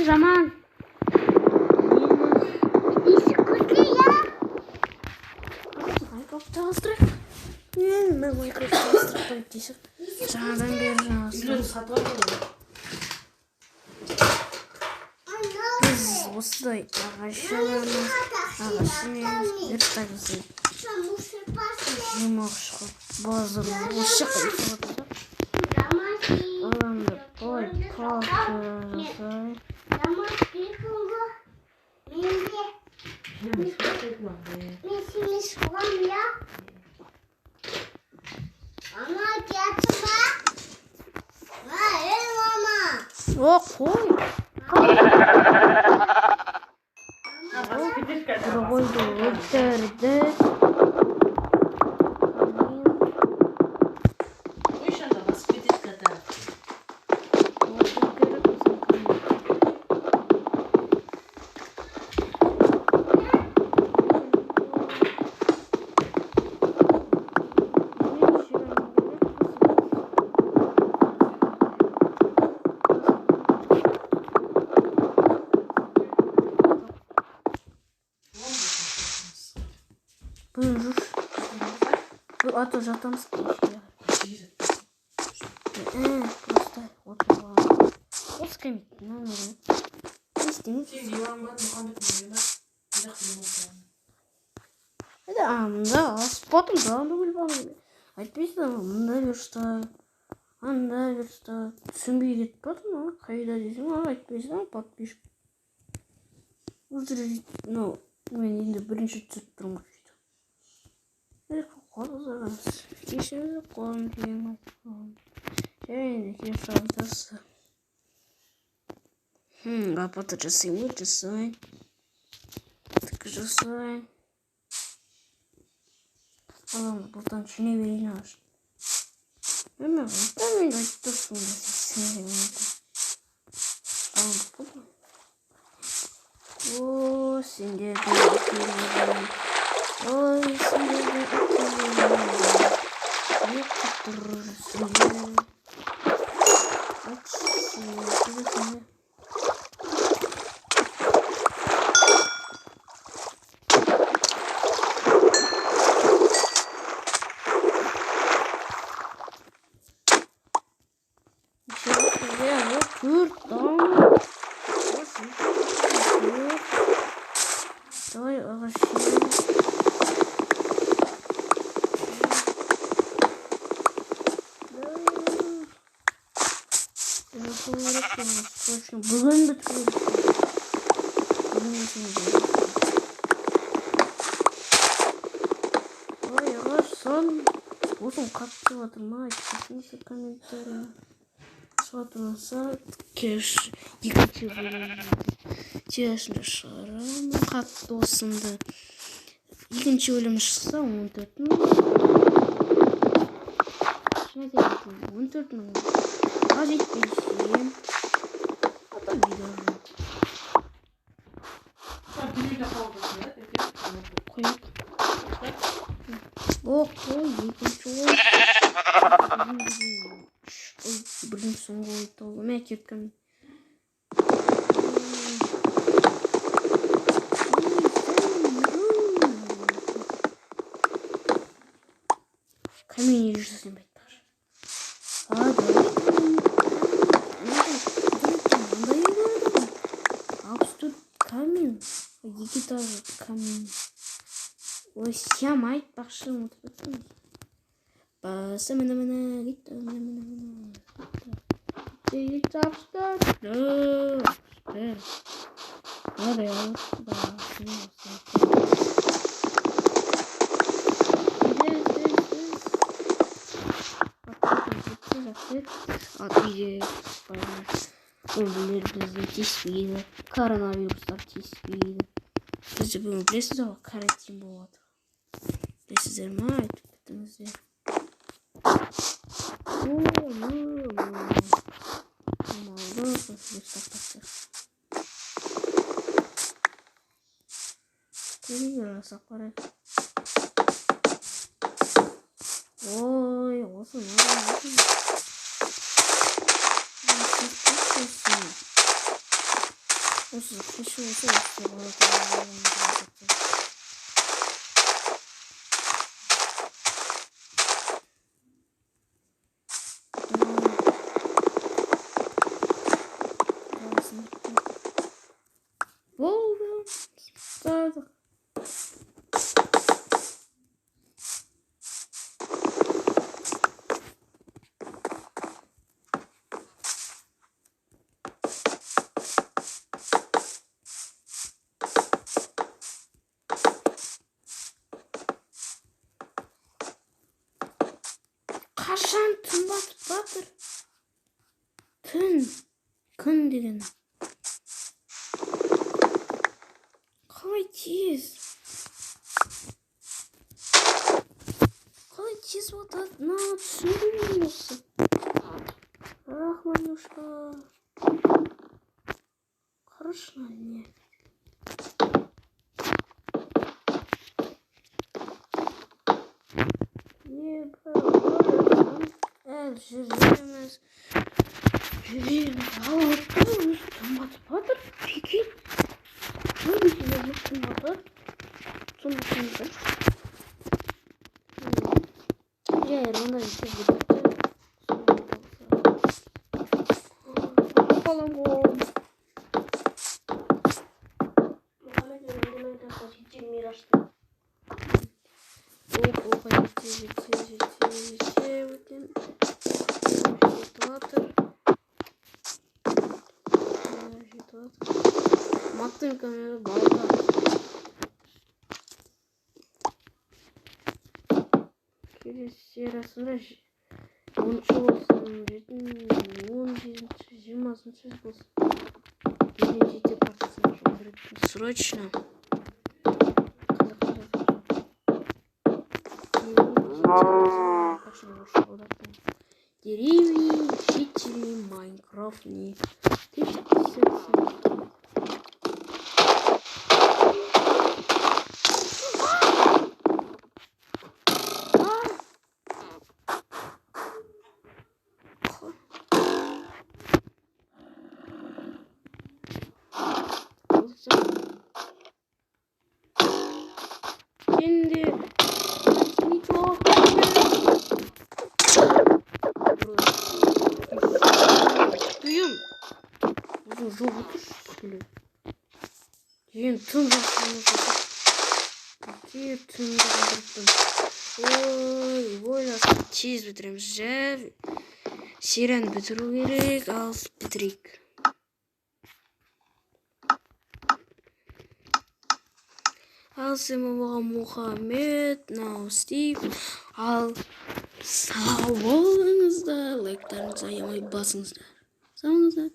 Zaman. Minecraft Astra. Ben Minecraft Astra koydum. Sağdan bir biz осы да ағашын ертагысы жимақшқа базар осы жаққа аламды ой жасай о қой Другойду өлтірді. А то жатамыз просто вот скамейка не да спотом да айтпайсың мында верста анда верста түсінбей кетіп бардым қайда десем айтпайсың подписчик мен енді бірінші түсіріп тұрмын кешіріңіз қолым тиемей және кеш жалтасы апата жасаймын жасайын тікі жасайын аламын бұлтан жүне берейін ағаш мен айтпасын о сендерді ой сендерді бүгін бітіреді ой ағаш сон осыны қатып жатыр ма айтпасыңызшы комментария жатырса кеш екінші бөлімді терісінде шығарамын қатты осынды екінші бөлім шықса 14 мың ал жетпесе блин, соңғы ойды мен кеткім. Камень жасайын байтар. Камень. Екі даже камень. Ой, сям айтпақшы ұмытып кеттім. Басымына кетті. үйде өмірлер бізді тиіспейді, коронавирустар тиіспейді. Бізде бүгін білесіз ғой, карантин болады. Білесіздер ма, айтып кеттіңіздер. Малды көсіліп сақтапты. Телевизор жасап қарайық. Ой, осы қашан түн батып батыр? Түн, күн деген. Қалай тез? Қалай тез батады? Түсіндірмеймін осы. Ах, Манюшка. Қарашы не? Жүрміз. Алапты түн батып батыр. Прикинь. Түн батыр. Түн батыр. Онда тез кетіпті. Балам ғой. Маттың камера балда. Келесі сериясында 10-шы болсын, 20-шы болсын. Мен жете партиясына жолдырып. Срочно. Деревья, жители, Майнкрафт, не. Мен түн ойласам тез бітіреміз. Серияны бітіру керек, ал бітірейік. Ал сәлем Мұхаммед, мынау Стив. Ал сау болыңыздар, лайктарыңызды аямай басыңыздар. Сау болыңыздар.